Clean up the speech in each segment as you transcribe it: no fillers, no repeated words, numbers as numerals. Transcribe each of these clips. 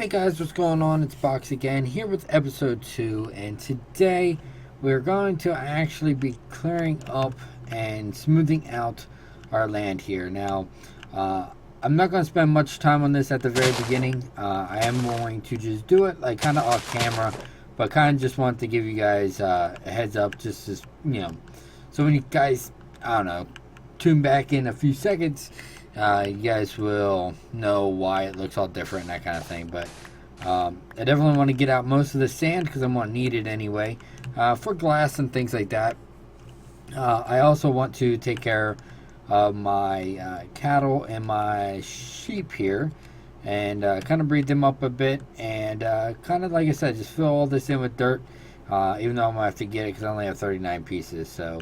Hey guys, what's going on? It's Box again, here with episode 2, and today we're going to actually be clearing up and smoothing out our land here. Now, I'm not going to spend much time on this at the very beginning. I am going to just do it like kind of off camera, but kind of just want to give you guys a heads up, just as, so when you guys, I don't know, tune back in a few seconds, you guys will know why it looks all different and that kind of thing. But I definitely want to get out most of the sand because I'm going to need it anyway for glass and things like that. I also want to take care of my cattle and my sheep here and kind of breed them up a bit and kind of, like I said, just fill all this in with dirt, even though I'm going to have to get it because I only have 39 pieces. So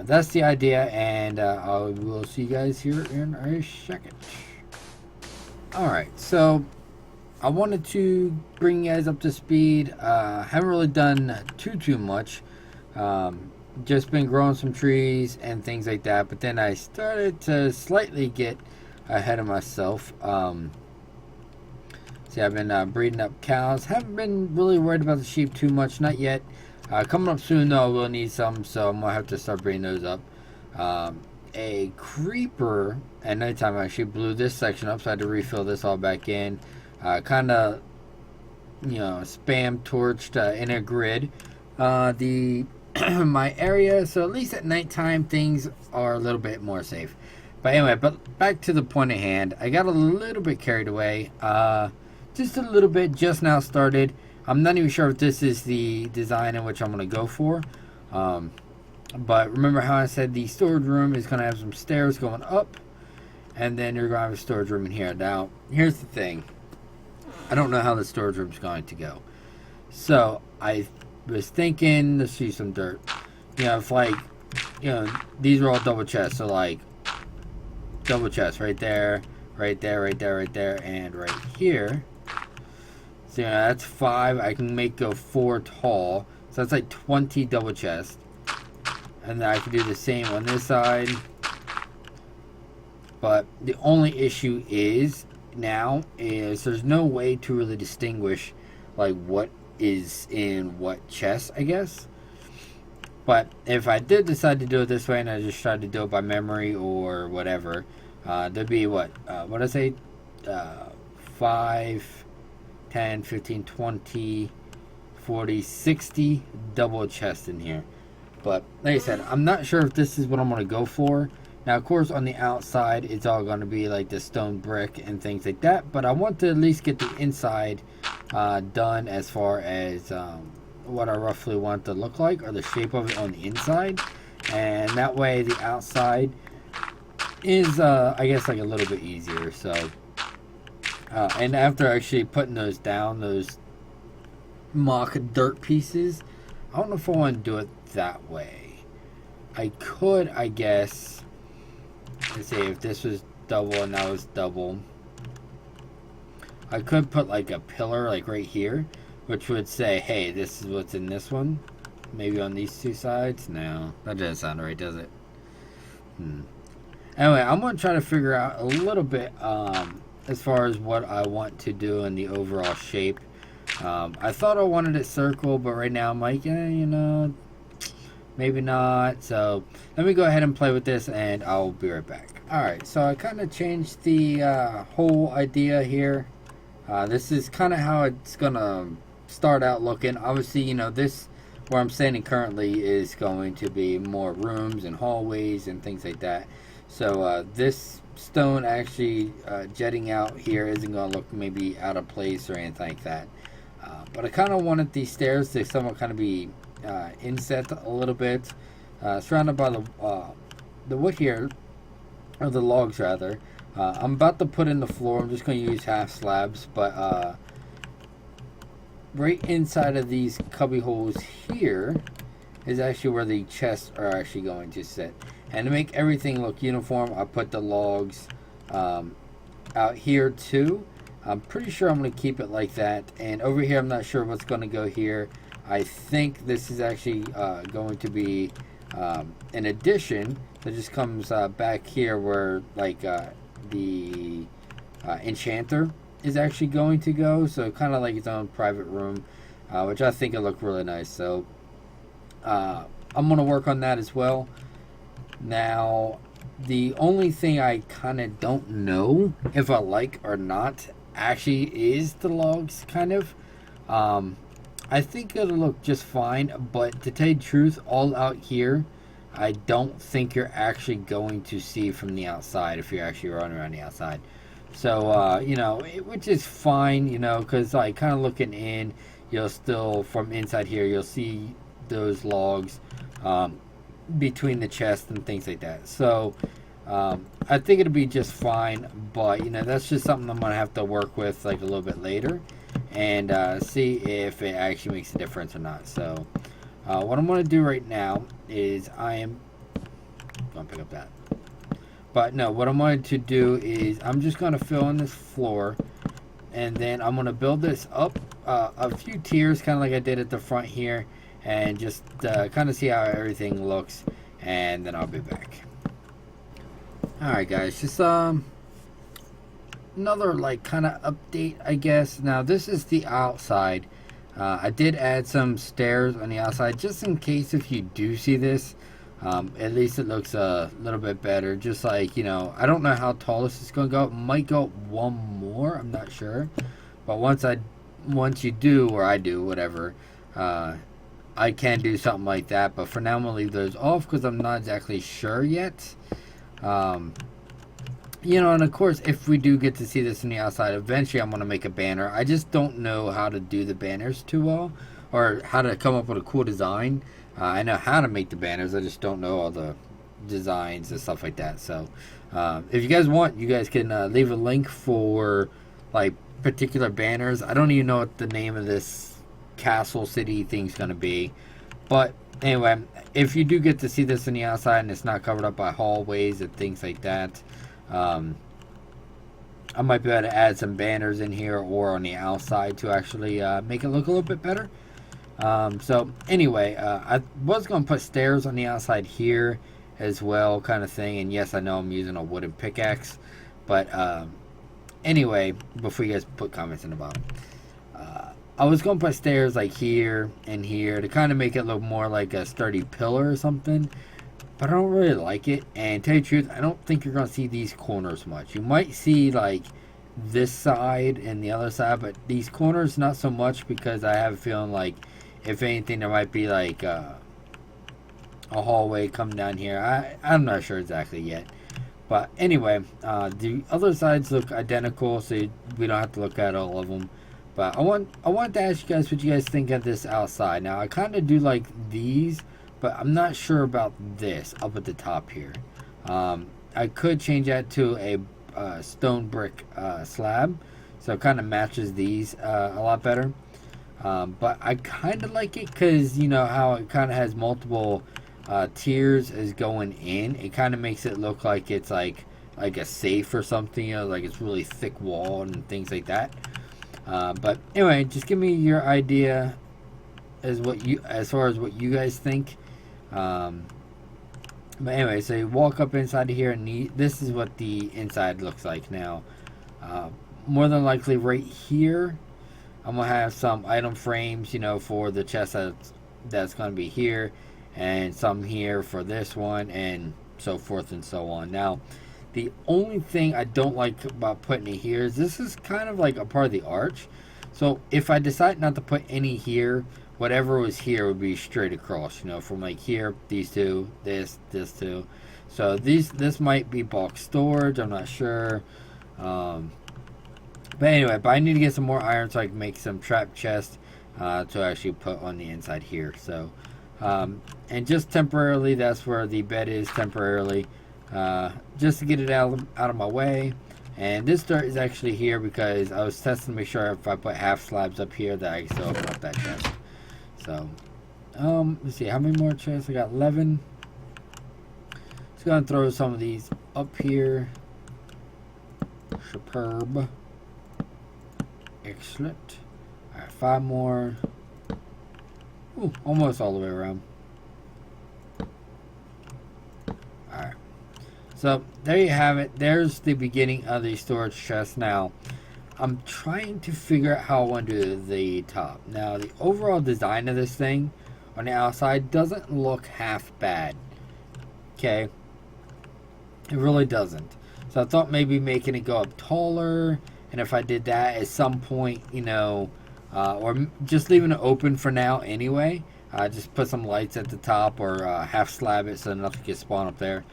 that's the idea, and I will see you guys here in a second. Alright, so I wanted to bring you guys up to speed. Haven't really done too much. Just been growing some trees and things like that, but then I started to slightly get ahead of myself. See, I've been breeding up cows. Haven't been really worried about the sheep too much, not yet. Coming up soon though, we'll need some, so I'm gonna have to start bringing those up. A creeper at nighttime actually blew this section up, so I had to refill this all back in. Kind of, spam torched in a grid my area, so at least at nighttime things are a little bit more safe. But anyway, back to the point at hand. I got a little bit carried away, just a little bit. Just now started. I'm not even sure if this is the design in which I'm going to go for. But remember how I said the storage room is going to have some stairs going up. And then you're going to have a storage room in here. Now, here's the thing. I don't know how the storage room is going to go. So, I was thinking, let's see some dirt. If these are all double chests. So, like, double chests right there, right there, right there, right there, and right here. So that's 5. I can make go 4 tall. So that's like 20 double chests. And then I can do the same on this side. But the only issue is there's no way to really distinguish like what is in what chest, I guess. But if I did decide to do it this way and I just tried to do it by memory or whatever, there'd be what did I say? 5, 10, 15, 20, 40, 60 double chests in here. But like I said, I'm not sure if this is what I'm going to go for. Now, of course, on the outside, it's all going to be like the stone brick and things like that. But I want to at least get the inside done as far as what I roughly want to look like, or the shape of it on the inside. And that way, the outside is, I guess, like a little bit easier. So, and after actually putting those down, those mock dirt pieces, I don't know if I want to do it that way. I could, I guess, let's see, if this was double and that was double, I could put like a pillar like right here, which would say, hey, this is what's in this one. Maybe on these two sides. No, that doesn't sound right, does it? Anyway, I'm going to try to figure out a little bit as far as what I want to do in the overall shape. I thought I wanted it circle, but right now I'm like, maybe not. So let me go ahead and play with this and I'll be right back. Alright, so I kind of changed the whole idea here. This is kind of how it's going to start out looking. Obviously, this where I'm standing currently is going to be more rooms and hallways and things like that. So this stone actually jetting out here isn't going to look maybe out of place or anything like that. But I kind of wanted these stairs to somewhat kind of be inset a little bit, surrounded by the wood here, or the logs rather. I'm about to put in the floor. I'm just going to use half slabs, but right inside of these cubby holes here is actually where the chests are actually going to sit. And to make everything look uniform, I put the logs out here too. I'm pretty sure I'm going to keep it like that. And over here, I'm not sure what's going to go here. I think this is actually going to be an addition that just comes back here where like the enchanter is actually going to go. So kind of like its own private room, which I think it look really nice. So I'm gonna work on that as well. Now, the only thing I kind of don't know if I like or not actually is the logs, kind of. I think it'll look just fine, but to tell you the truth, all out here, I don't think you're actually going to see from the outside if you're actually running around the outside. So, which is fine, because like kind of looking in, you'll still, from inside here, you'll see those logs between the chest and things like that. So, I think it'll be just fine, but, that's just something I'm going to have to work with like a little bit later and see if it actually makes a difference or not. So, what I'm going to do right now is I am going to pick up that. But no, what I'm going to do is I'm just going to fill in this floor, and then I'm going to build this up a few tiers, kind of like I did at the front here, and just kind of see how everything looks, and then I'll be back. Alright guys, just another like kind of update, I guess. Now this is the outside. I did add some stairs on the outside just in case if you do see this. At least it looks a little bit better. Just like, I don't know how tall this is going to go. It might go up one more. I'm not sure. But once you do, or I do, whatever, I can do something like that. But for now, I'm going to leave those off because I'm not exactly sure yet. And of course, if we do get to see this on the outside, eventually I'm going to make a banner. I just don't know how to do the banners too well, or how to come up with a cool design. I know how to make the banners, I just don't know all the designs and stuff like that. So, if you guys want, you guys can leave a link for like particular banners. I don't even know what the name of this castle city thing's going to be, but anyway, if you do get to see this on the outside and it's not covered up by hallways and things like that, I might be able to add some banners in here or on the outside to actually make it look a little bit better. So anyway, I was going to put stairs on the outside here as well, kind of thing. And yes, I know I'm using a wooden pickaxe, but anyway, before you guys put comments in the bottom, I was going to put stairs like here and here to kind of make it look more like a sturdy pillar or something, but I don't really like it. And to tell you the truth, I don't think you're going to see these corners much. You might see like this side and the other side, but these corners not so much, because I have a feeling like if anything there might be like a hallway coming down here. I'm not sure exactly yet, but anyway, the other sides look identical, so we don't have to look at all of them. But I want to ask you guys what you guys think of this outside. Now I kind of do like these, but I'm not sure about this up at the top here. I could change that to a stone brick slab, so it kind of matches these a lot better. But I kind of like it because how it kind of has multiple tiers is going in. It kind of makes it look like it's like a safe or something, like it's really thick wall and things like that. But anyway, just give me your idea as far as what you guys think. But anyway, so you walk up inside of here, and this is what the inside looks like now. More than likely right here, I'm going to have some item frames, for the chest that's going to be here, and some here for this one, and so forth and so on. Now, the only thing I don't like about putting it here is this is kind of like a part of the arch. So if I decide not to put any here, whatever was here would be straight across, from like here, these two, this two. So this might be bulk storage, I'm not sure. But anyway, I need to get some more iron so I can make some trap chests to actually put on the inside here. So, and just temporarily, that's where the bed is temporarily. Just to get it out of my way. And this dirt is actually here because I was testing to make sure if I put half slabs up here that I can still open up that chest. So, let's see, how many more chests? I got 11. Just gonna throw some of these up here. Superb. Excellent. Alright, 5 more. Ooh, almost all the way around. Alright. So, there you have it. There's the beginning of the storage chest. Now, I'm trying to figure out how I want to do the top. Now, the overall design of this thing on the outside doesn't look half bad. Okay? It really doesn't. So I thought maybe making it go up taller, and if I did that at some point, you know, or just leaving it open for now anyway, just put some lights at the top, or half slab it so nothing can spawn up there.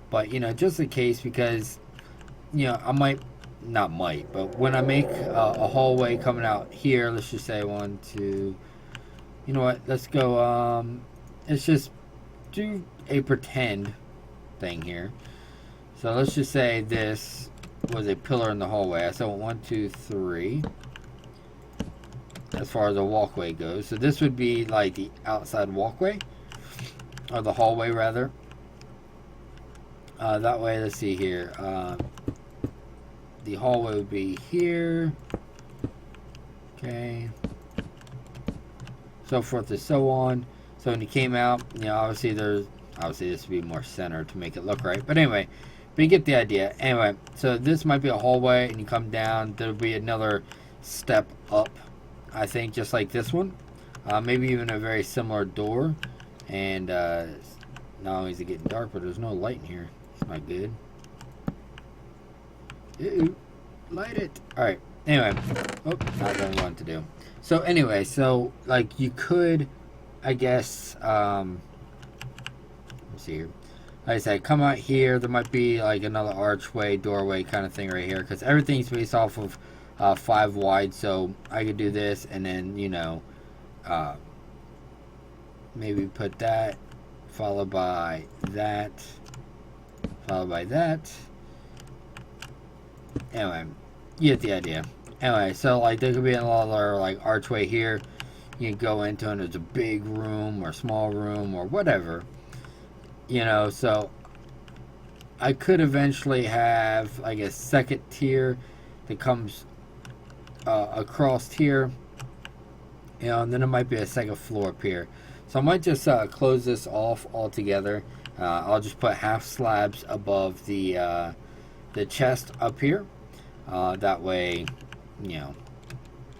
But, you know, just in case, because, you know, I might, not might, but when I make a hallway coming out here, let's just say 1, 2, you know what, let's go, let's just do a pretend thing here. So let's just say this was a pillar in the hallway. So 1, 2, 3. As far as the walkway goes. So this would be like the outside walkway. Or the hallway rather. That way, let's see here. The hallway would be here. Okay. So forth and so on. So when you came out, you know, obviously this would be more center to make it look right. But anyway. But you get the idea. Anyway, so this might be a hallway, and you come down. There'll be another step up, I think, just like this one. Maybe even a very similar door. And not only is it getting dark, but there's no light in here. It's not good. Ew, light it. Alright, anyway. Oh, not what I wanted to do. So anyway, so, like, you could, I guess, let's see here. Like I said, come out here. There might be like another archway, doorway kind of thing right here, because everything's based off of 5 wide. So I could do this, and then, you know, maybe put that, followed by that, followed by that. Anyway, you get the idea. Anyway, so like there could be another like archway here. You can go into, and there's a big room or small room or whatever. You know, so I could eventually have like a second tier that comes across here, you know, and then it might be a second floor up here. So I might just close this off altogether. I'll just put half slabs above the chest up here. That way, you know,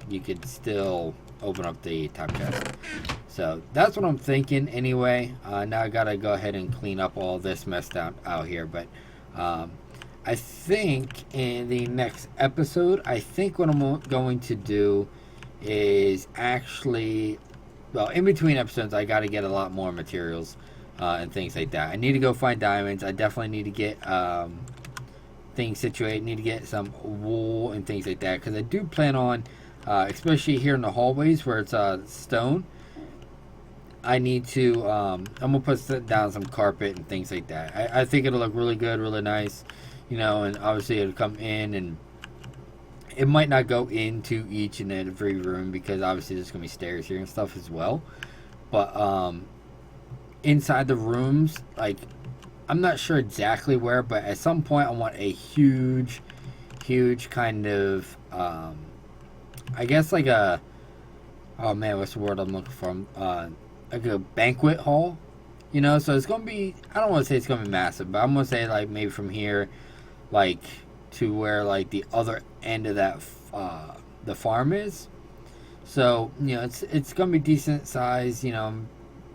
you could still open up the top chest. So that's what I'm thinking anyway. Now I gotta go ahead and clean up all this mess out here. But I think in the next episode, I think what I'm going to do is actually, well, in between episodes, I gotta get a lot more materials and things like that. I need to go find diamonds. I definitely need to get things situated. Need to get some wool and things like that, because I do plan on, especially here in the hallways where it's stone, I need to, I'm going to put down some carpet and things like that. I think it'll look really good, really nice, you know, and obviously it'll come in, and it might not go into each and every room, because obviously there's going to be stairs here and stuff as well. But inside the rooms, like, I'm not sure exactly where, but at some point I want a huge kind of, I guess like a, oh man, what's the word I'm looking for? Like a banquet hall, you know. So it's gonna be, I don't want to say it's gonna be massive, but I'm gonna say like maybe from here, like to where like the other end of that the farm is. So, you know, it's gonna be decent size, you know,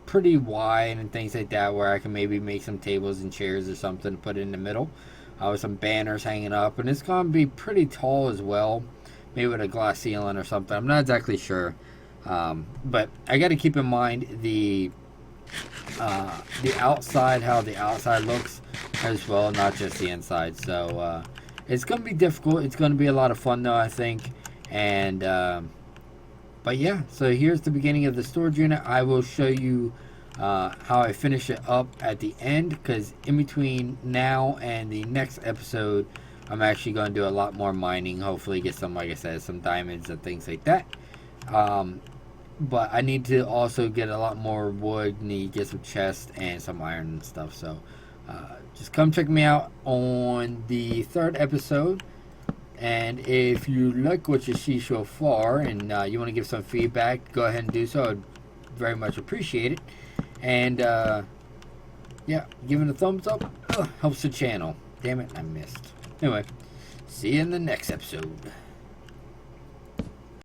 pretty wide and things like that, where I can maybe make some tables and chairs or something, put it in the middle with some banners hanging up, and it's gonna be pretty tall as well, maybe with a glass ceiling or something. I'm not exactly sure. But I got to keep in mind the outside, how the outside looks as well, not just the inside. So it's going to be difficult. It's going to be a lot of fun though, I think. And but yeah, so here's the beginning of the storage unit. I will show you how I finish it up at the end, because in between now and the next episode, I'm actually going to do a lot more mining. Hopefully get some, like I said, some diamonds and things like that. But I need to also get a lot more wood, need to get some chests and some iron and stuff. So just come check me out on the 3rd episode. And if you like what you see so far, and you want to give some feedback, go ahead and do so. I'd very much appreciate it. And yeah, giving a thumbs up helps the channel. Damn it, I missed. Anyway, see you in the next episode.